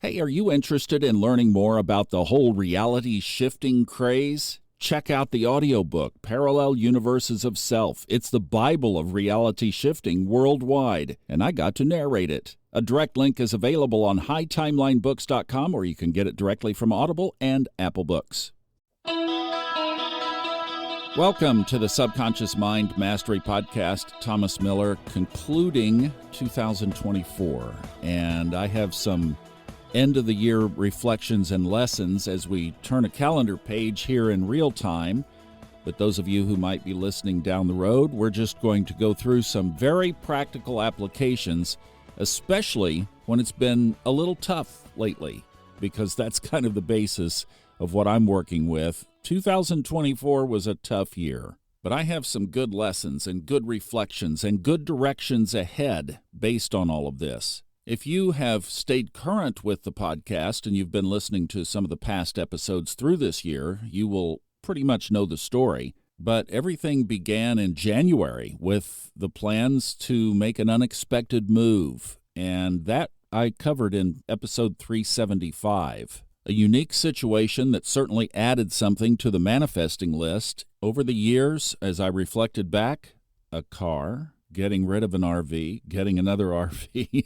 Hey, are you interested in learning more about the whole reality shifting craze? Check out the audiobook, Parallel Universes of Self. It's the Bible of reality shifting worldwide, and I got to narrate it. A direct link is available on hightimelinebooks.com, or you can get it directly from Audible and Apple Books. Welcome to the Subconscious Mind Mastery Podcast. Thomas Miller, concluding 2024, and I have some end-of-the-year reflections and lessons as we turn a calendar page here in real time. But those of you who might be listening down the road, we're just going to go through some very practical applications, especially when it's been a little tough lately, because that's kind of the basis of what I'm working with. 2024 was a tough year, but I have some good lessons and good reflections and good directions ahead based on all of this. If you have stayed current with the podcast and you've been listening to some of the past episodes through this year, you will pretty much know the story. But everything began in January with the plans to make an unexpected move, and that I covered in episode 375. A unique situation that certainly added something to the manifesting list. Over the years, as I reflected back, a car, getting rid of an RV, getting another RV,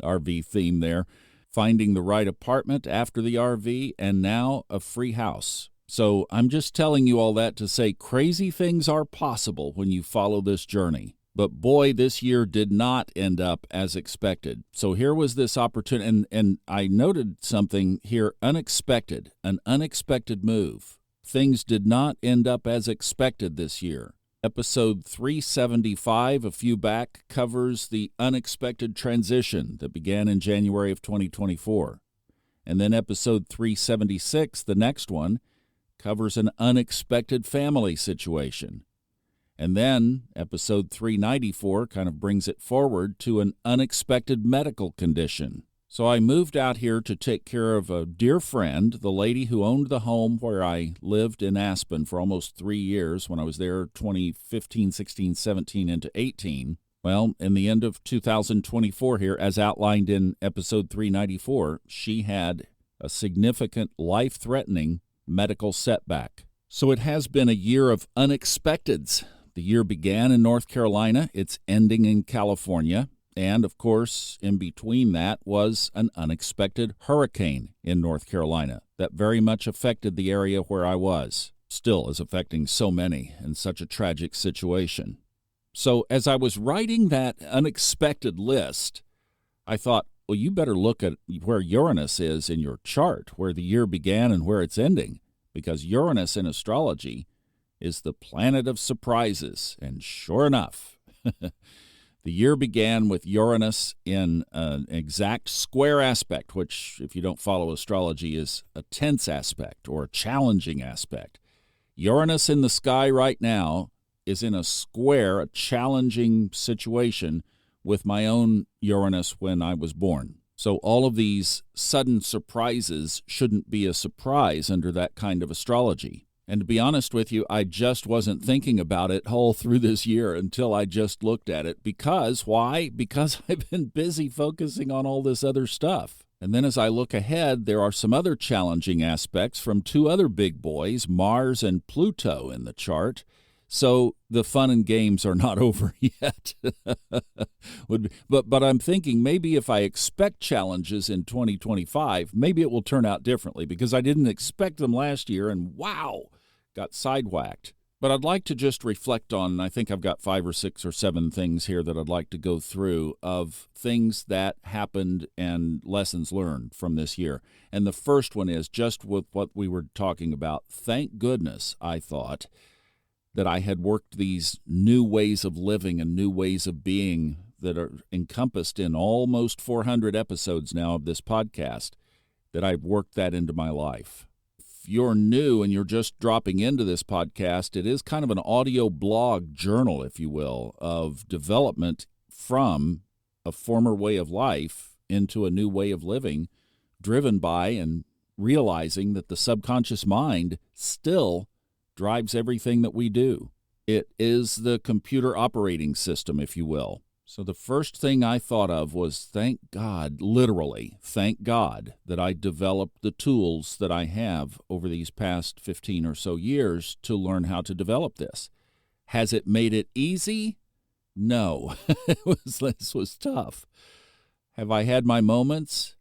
RV theme there, finding the right apartment after the RV, and now a free house. So I'm just telling you all that to say crazy things are possible when you follow this journey. But boy, this year did not end up as expected. So here was this opportunity, and I noted something here, unexpected, an unexpected move. Things did not end up as expected this year. Episode 375, a few back, covers the unexpected transition that began in January of 2024. And then episode 376, the next one, covers an unexpected family situation. And then episode 394 kind of brings it forward to an unexpected medical condition. So I moved out here to take care of a dear friend, the lady who owned the home where I lived in Aspen for almost 3 years when I was there 2015, 16, 17 into 18. Well, in the end of 2024 here, as outlined in episode 394, she had a significant life-threatening medical setback. So it has been a year of unexpecteds. The year began in North Carolina. It's ending in California. And, of course, in between that was an unexpected hurricane in North Carolina that very much affected the area where I was. Still is affecting so many in such a tragic situation. So as I was writing that unexpected list, I thought, well, you better look at where Uranus is in your chart, where the year began and where it's ending, because Uranus in astrology is the planet of surprises. And sure enough, the year began with Uranus in an exact square aspect, which, if you don't follow astrology, is a tense aspect or a challenging aspect. Uranus in the sky right now is in a square, a challenging situation with my own Uranus when I was born. So all of these sudden surprises shouldn't be a surprise under that kind of astrology. And to be honest with you, I just wasn't thinking about it all through this year until I just looked at it. Because, why? Because I've been busy focusing on all this other stuff. And then as I look ahead, there are some other challenging aspects from two other big boys, Mars and Pluto, in the chart. So the fun and games are not over yet. But I'm thinking maybe if I expect challenges in 2025, maybe it will turn out differently, because I didn't expect them last year and wow, got sidewhacked. But I'd like to just reflect on, I think I've got 5 or 6 or 7 things here that I'd like to go through of things that happened and lessons learned from this year. And the first one is just with what we were talking about. Thank goodness, I thought, that I had worked these new ways of living and new ways of being that are encompassed in almost 400 episodes now of this podcast, that I've worked that into my life. If you're new and you're just dropping into this podcast, it is kind of an audio blog journal, if you will, of development from a former way of life into a new way of living, driven by and realizing that the subconscious mind still drives everything that we do. It is the computer operating system, if you will. So the first thing I thought of was thank God, literally, thank God that I developed the tools that I have over these past 15 or so years to learn how to develop this. Has it made it easy? No. This was tough. Have I had my moments?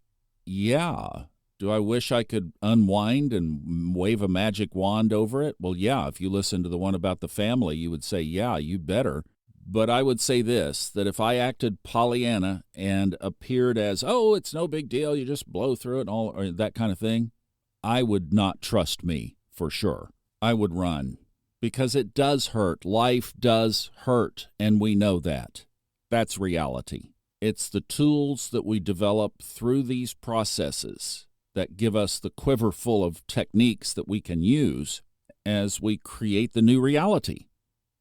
Yeah. Do I wish I could unwind and wave a magic wand over it? Well, yeah, if you listen to the one about the family, you would say, yeah, you better. But I would say this, that if I acted Pollyanna and appeared as, oh, it's no big deal, you just blow through it and all, or that kind of thing, I would not trust me for sure. I would run because it does hurt. Life does hurt, and we know that. That's reality. It's the tools that we develop through these processes that give us the quiver full of techniques that we can use as we create the new reality.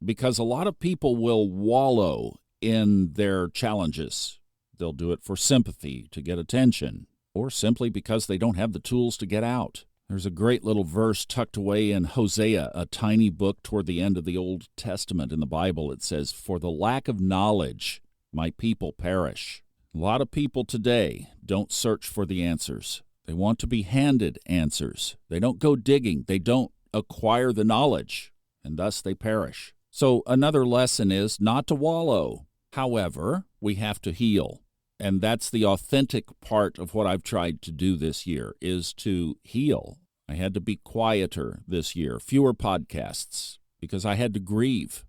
Because a lot of people will wallow in their challenges. They'll do it for sympathy, to get attention, or simply because they don't have the tools to get out. There's a great little verse tucked away in Hosea, a tiny book toward the end of the Old Testament in the Bible. It says, "For the lack of knowledge, my people perish." A lot of people today don't search for the answers. They want to be handed answers. They don't go digging. They don't acquire the knowledge, and thus they perish. So another lesson is not to wallow. However, we have to heal. And that's the authentic part of what I've tried to do this year, is to heal. I had to be quieter this year, fewer podcasts, because I had to grieve.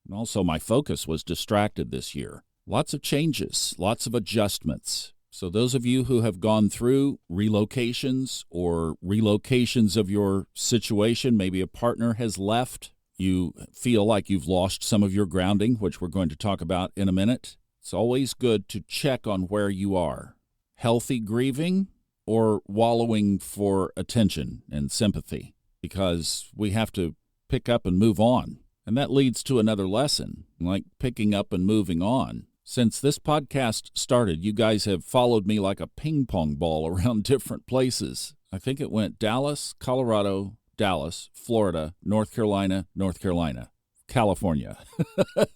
And also my focus was distracted this year. Lots of changes, lots of adjustments. So those of you who have gone through relocations or relocations of your situation, maybe a partner has left, you feel like you've lost some of your grounding, which we're going to talk about in a minute. It's always good to check on where you are. Healthy grieving or wallowing for attention and sympathy, because we have to pick up and move on. And that leads to another lesson, like picking up and moving on. Since this podcast started, you guys have followed me like a ping pong ball around different places. I think it went Dallas, Colorado, Dallas, Florida, North Carolina, California.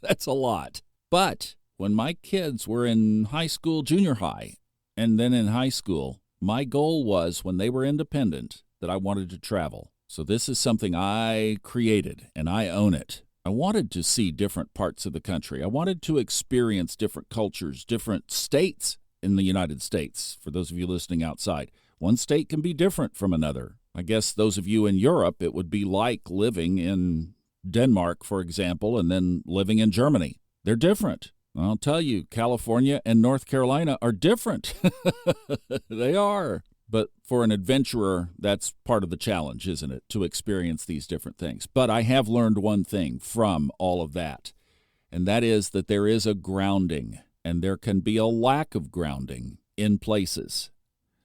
That's a lot. But when my kids were in high school, junior high, and then in high school, my goal was, when they were independent, that I wanted to travel. So this is something I created, and I own it. I wanted to see different parts of the country. I wanted to experience different cultures, different states in the United States. For those of you listening outside, one state can be different from another. I guess those of you in Europe, it would be like living in Denmark, for example, and then living in Germany. They're different. I'll tell you, California and North Carolina are different. They are. But for an adventurer, that's part of the challenge, isn't it, to experience these different things. But I have learned one thing from all of that, and that is that there is a grounding, and there can be a lack of grounding in places.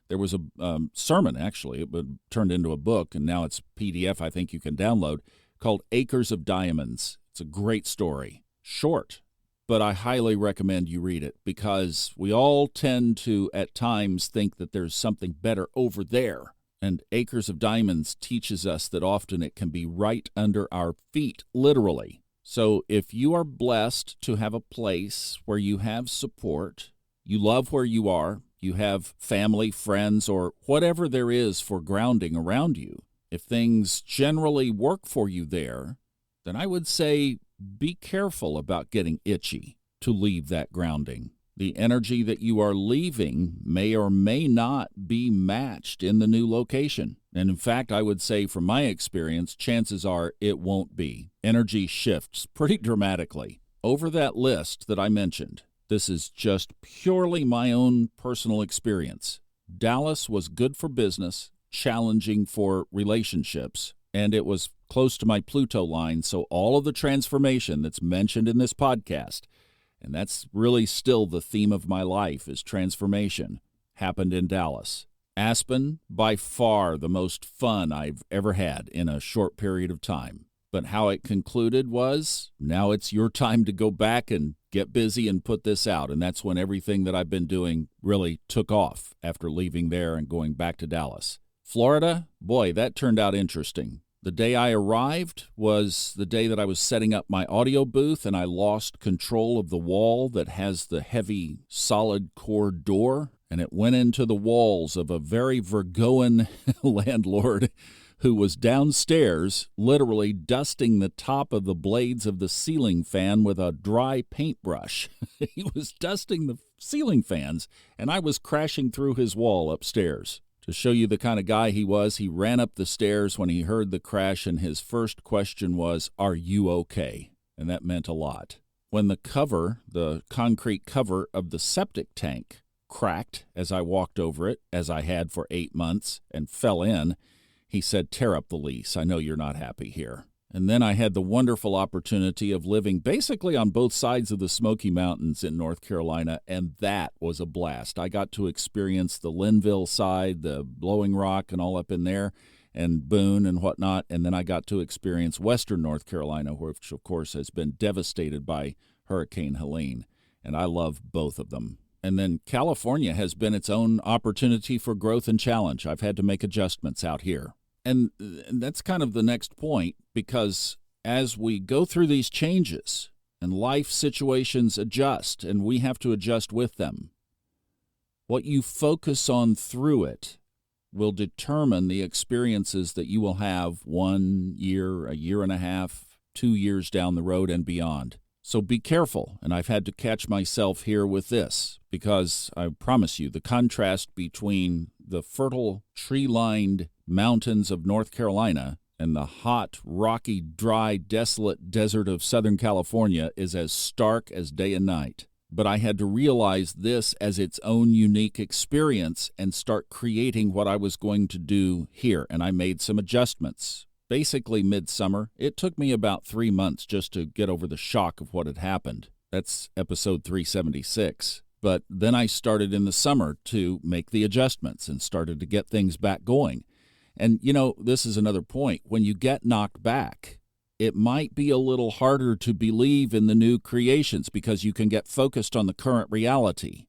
There was a sermon, actually, it turned into a book, and now it's PDF I think you can download, called Acres of Diamonds. It's a great story. Short, but I highly recommend you read it, because we all tend to, at times, think that there's something better over there. And Acres of Diamonds teaches us that often it can be right under our feet, literally. So if you are blessed to have a place where you have support, you love where you are, you have family, friends, or whatever there is for grounding around you, if things generally work for you there, then I would say be careful about getting itchy to leave that grounding. The energy that you are leaving may or may not be matched in the new location. And in fact, I would say from my experience, chances are it won't be. Energy shifts pretty dramatically. Over that list that I mentioned, this is just purely my own personal experience. Dallas was good for business, challenging for relationships, and it was close to my Pluto line, so all of the transformation that's mentioned in this podcast, and that's really still the theme of my life, is transformation, happened in Dallas. Aspen, by far the most fun I've ever had in a short period of time. But how it concluded was, now it's your time to go back and get busy and put this out. And that's when everything that I've been doing really took off after leaving there and going back to Dallas. Florida, boy, that turned out interesting. The day I arrived was the day that I was setting up my audio booth, and I lost control of the wall that has the heavy solid core door, and it went into the walls of a very Virgoan landlord who was downstairs literally dusting the top of the blades of the ceiling fan with a dry paintbrush. He was dusting the ceiling fans, and I was crashing through his wall upstairs. To show you the kind of guy he was, he ran up the stairs when he heard the crash, and his first question was, "Are you okay?" And that meant a lot. When the concrete cover of the septic tank cracked as I walked over it, as I had for 8 months, and fell in, he said, "Tear up the lease. I know you're not happy here." And then I had the wonderful opportunity of living basically on both sides of the Smoky Mountains in North Carolina, and that was a blast. I got to experience the Linville side, the Blowing Rock and all up in there, and Boone and whatnot, and then I got to experience western North Carolina, which, of course, has been devastated by Hurricane Helene, and I love both of them. And then California has been its own opportunity for growth and challenge. I've had to make adjustments out here. And that's kind of the next point, because as we go through these changes and life situations adjust and we have to adjust with them, what you focus on through it will determine the experiences that you will have 1 year, a year and a half, 2 years down the road and beyond. So be careful, and I've had to catch myself here with this, because I promise you the contrast between the fertile, tree-lined mountains of North Carolina and the hot, rocky, dry, desolate desert of Southern California is as stark as day and night. But I had to realize this as its own unique experience and start creating what I was going to do here, and I made some adjustments. Basically midsummer. It took me about 3 months just to get over the shock of what had happened. That's episode 376. But then I started in the summer to make the adjustments and started to get things back going. And, this is another point. When you get knocked back, it might be a little harder to believe in the new creations because you can get focused on the current reality.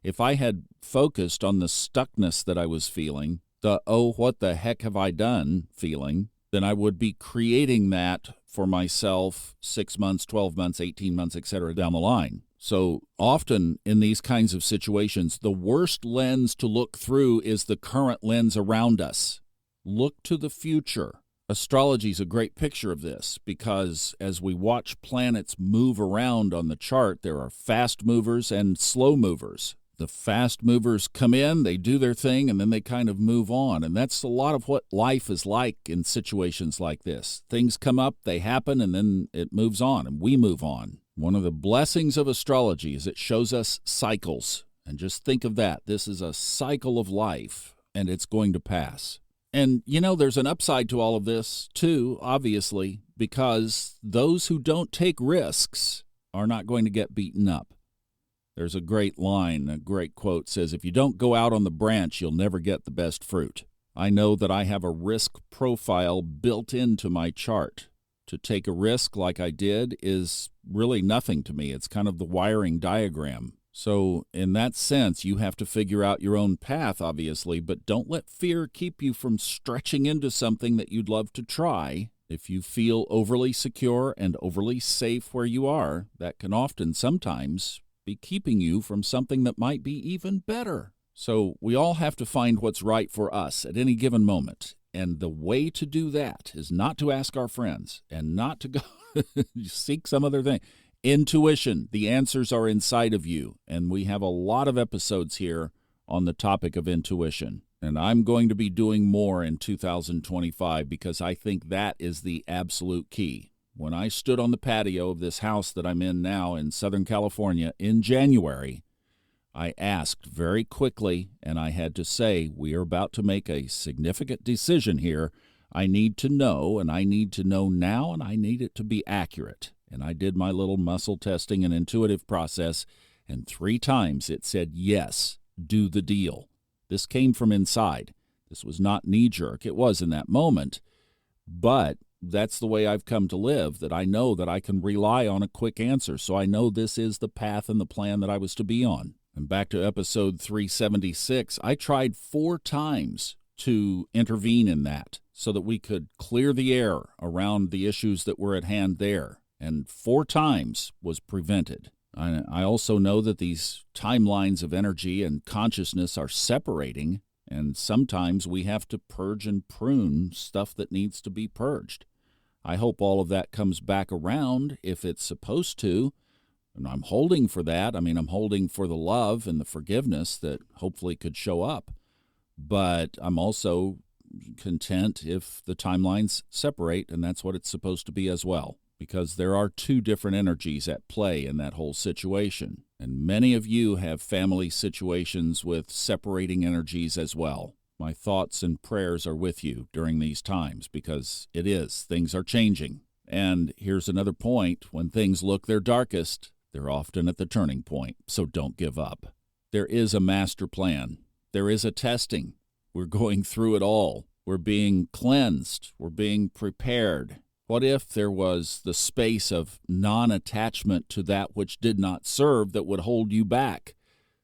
If I had focused on the stuckness that I was feeling, the "oh, what the heck have I done" feeling, then I would be creating that for myself 6 months, 12 months, 18 months, etc. down the line. So often in these kinds of situations, the worst lens to look through is the current lens around us. Look to the future. Astrology is a great picture of this because as we watch planets move around on the chart, there are fast movers and slow movers. The fast movers come in, they do their thing, and then they kind of move on. And that's a lot of what life is like in situations like this. Things come up, they happen, and then it moves on, and we move on. One of the blessings of astrology is it shows us cycles. And just think of that. This is a cycle of life, and it's going to pass. And, there's an upside to all of this, too, obviously, because those who don't take risks are not going to get beaten up. There's a great line, a great quote says, "If you don't go out on the branch, you'll never get the best fruit." I know that I have a risk profile built into my chart. To take a risk like I did is really nothing to me. It's kind of the wiring diagram. So in that sense, you have to figure out your own path, obviously, but don't let fear keep you from stretching into something that you'd love to try. If you feel overly secure and overly safe where you are, that can often sometimes be keeping you from something that might be even better. So we all have to find what's right for us at any given moment. And the way to do that is not to ask our friends and not to go seek some other thing. Intuition, the answers are inside of you. And we have a lot of episodes here on the topic of intuition. And I'm going to be doing more in 2025 because I think that is the absolute key. When I stood on the patio of this house that I'm in now in Southern California in January, I asked very quickly, and I had to say, we are about to make a significant decision here. I need to know, and I need to know now, and I need it to be accurate. And I did my little muscle testing and intuitive process, and 3 times it said, yes, do the deal. This came from inside. This was not knee-jerk. It was in that moment, but that's the way I've come to live, that I know that I can rely on a quick answer. So I know this is the path and the plan that I was to be on. And back to episode 376, I tried 4 times to intervene in that. so that we could clear the air around the issues that were at hand there. And 4 times was prevented. I also know that these timelines of energy and consciousness are separating, and sometimes we have to purge and prune stuff that needs to be purged. I hope all of that comes back around if it's supposed to, and I'm holding for that. I'm holding for the love and the forgiveness that hopefully could show up, but I'm also content if the timelines separate, and that's what it's supposed to be as well. Because there are 2 different energies at play in that whole situation. And many of you have family situations with separating energies as well. My thoughts and prayers are with you during these times because things are changing. And here's another point, when things look their darkest, they're often at the turning point, so don't give up. There is a master plan. There is a testing. We're going through it all. We're being cleansed. We're being prepared. What if there was the space of non-attachment to that which did not serve that would hold you back?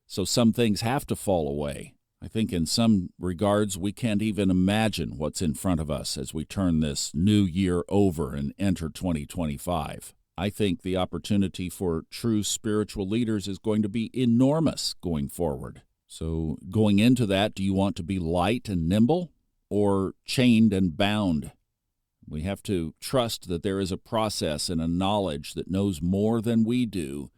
So some things have to fall away. I think in some regards we can't even imagine what's in front of us as we turn this new year over and enter 2025. I think the opportunity for true spiritual leaders is going to be enormous going forward. So going into that, do you want to be light and nimble or chained and bound? We have to trust that there is a process and a knowledge that knows more than we do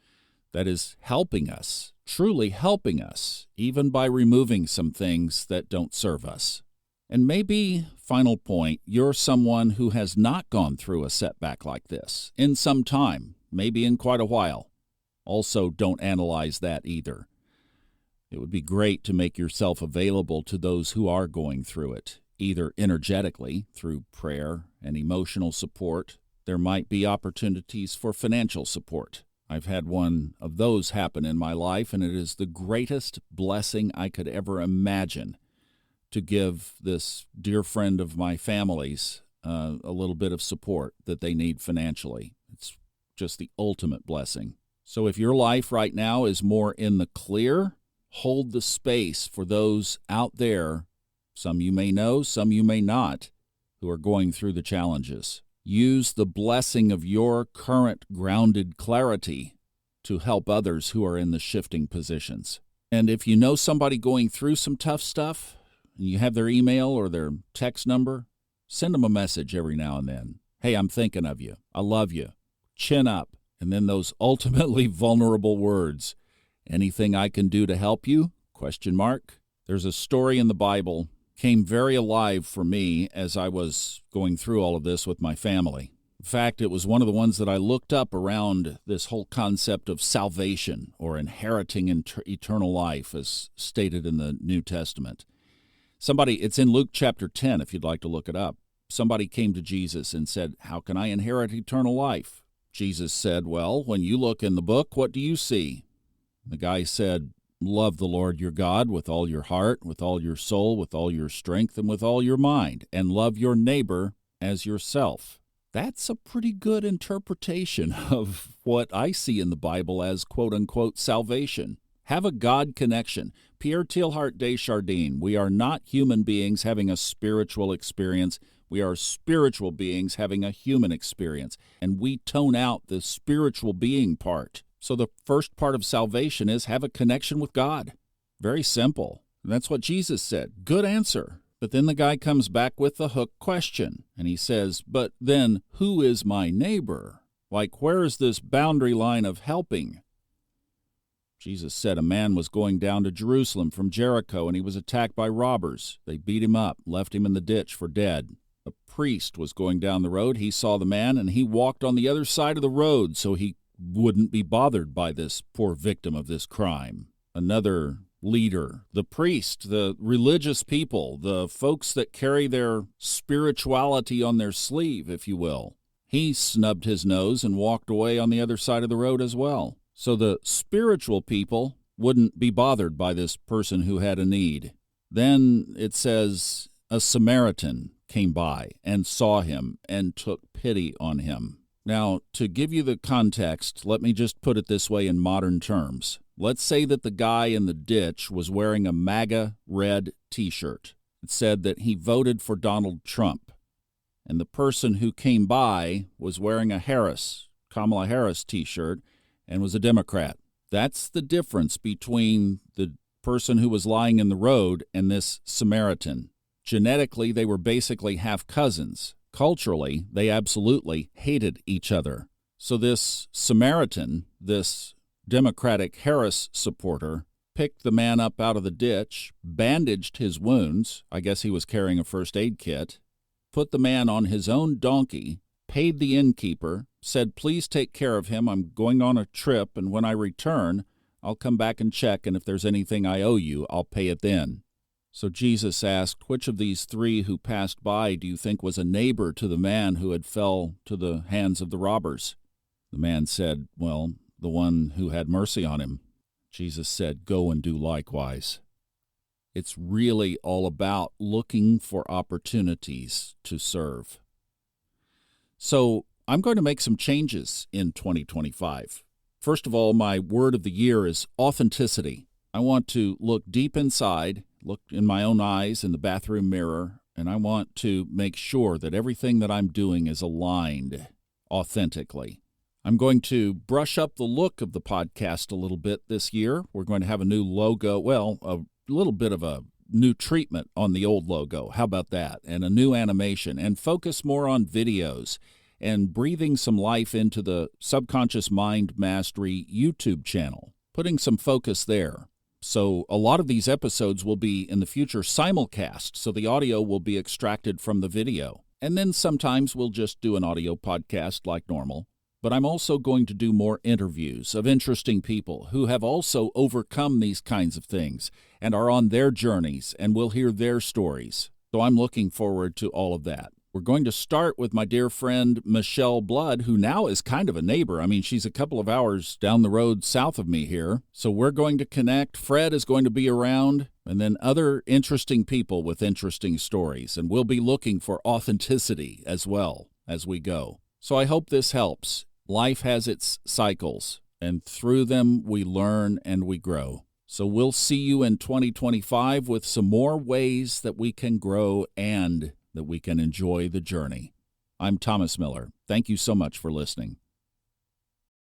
that is helping us, truly helping us, even by removing some things that don't serve us. And maybe, final point, you're someone who has not gone through a setback like this in some time, maybe in quite a while. Also, don't analyze that either. It would be great to make yourself available to those who are going through it, either energetically through prayer and emotional support. There might be opportunities for financial support. I've had one of those happen in my life, and it is the greatest blessing I could ever imagine to give this dear friend of my family's a little bit of support that they need financially. It's just the ultimate blessing. So if your life right now is more in the clear, hold the space for those out there, some you may know, some you may not, who are going through the challenges. Use the blessing of your current grounded clarity to help others who are in the shifting positions. And if you know somebody going through some tough stuff, and you have their email or their text number, send them a message every now and then. Hey, I'm thinking of you. I love you. Chin up. And then those ultimately vulnerable words. Anything I can do to help you? ? There's a story in the Bible, came very alive for me as I was going through all of this with my family. In fact, it was one of the ones that I looked up around this whole concept of salvation or inheriting eternal life as stated in the New Testament. It's in Luke chapter 10 if you'd like to look it up. Somebody came to Jesus and said, "How can I inherit eternal life?" Jesus said, "Well, when you look in the book, what do you see?" The guy said, "Love the Lord your God with all your heart, with all your soul, with all your strength, and with all your mind, and love your neighbor as yourself." That's a pretty good interpretation of what I see in the Bible as quote-unquote salvation. Have a God connection. Pierre Teilhard de Chardin, we are not human beings having a spiritual experience. We are spiritual beings having a human experience, and we tone out the spiritual being part. So the first part of salvation is have a connection with God. Very simple. And that's what Jesus said. Good answer. But then the guy comes back with the hook question, and he says, but then who is my neighbor? Like, where is this boundary line of helping? Jesus said a man was going down to Jerusalem from Jericho, and he was attacked by robbers. They beat him up, left him in the ditch for dead. A priest was going down the road. He saw the man, and he walked on the other side of the road so he wouldn't be bothered by this poor victim of this crime. Another leader, the priest, the religious people, the folks that carry their spirituality on their sleeve, if you will, he snubbed his nose and walked away on the other side of the road as well. So the spiritual people wouldn't be bothered by this person who had a need. Then it says a Samaritan came by and saw him and took pity on him. Now, to give you the context, let me just put it this way in modern terms. Let's say that the guy in the ditch was wearing a MAGA red T-shirt. It said that he voted for Donald Trump. and the person who came by was wearing a Kamala Harris t-shirt, and was a Democrat. That's the difference between the person who was lying in the road and this Samaritan. Genetically, they were basically half cousins. Culturally, they absolutely hated each other. So this Samaritan, this Democratic Harris supporter, picked the man up out of the ditch, bandaged his wounds, I guess he was carrying a first aid kit, put the man on his own donkey, paid the innkeeper, said, "Please take care of him. I'm going on a trip, and when I return, I'll come back and check, and if there's anything I owe you, I'll pay it then." So Jesus asked, "Which of these three who passed by do you think was a neighbor to the man who had fell to the hands of the robbers?" The man said, "Well, the one who had mercy on him." Jesus said, "Go and do likewise." It's really all about looking for opportunities to serve. So I'm going to make some changes in 2025. First of all, my word of the year is authenticity. I want to look deep inside, look in my own eyes in the bathroom mirror, and I want to make sure that everything that I'm doing is aligned authentically. I'm going to brush up the look of the podcast a little bit this year. We're going to have a new logo, a little bit of a new treatment on the old logo. How about that? And a new animation, and focus more on videos and breathing some life into the Subconscious Mind Mastery YouTube channel, putting some focus there. So a lot of these episodes will be in the future simulcast, so the audio will be extracted from the video. And then sometimes we'll just do an audio podcast like normal. But I'm also going to do more interviews of interesting people who have also overcome these kinds of things and are on their journeys, and we'll hear their stories. So I'm looking forward to all of that. We're going to start with my dear friend Michelle Blood, who now is kind of a neighbor. I mean, she's a couple of hours down the road south of me here. So we're going to connect. Fred is going to be around, and then other interesting people with interesting stories. And we'll be looking for authenticity as well as we go. So I hope this helps. Life has its cycles, and through them we learn and we grow. So we'll see you in 2025 with some more ways that we can grow and that we can enjoy the journey. I'm Thomas Miller. Thank you so much for listening.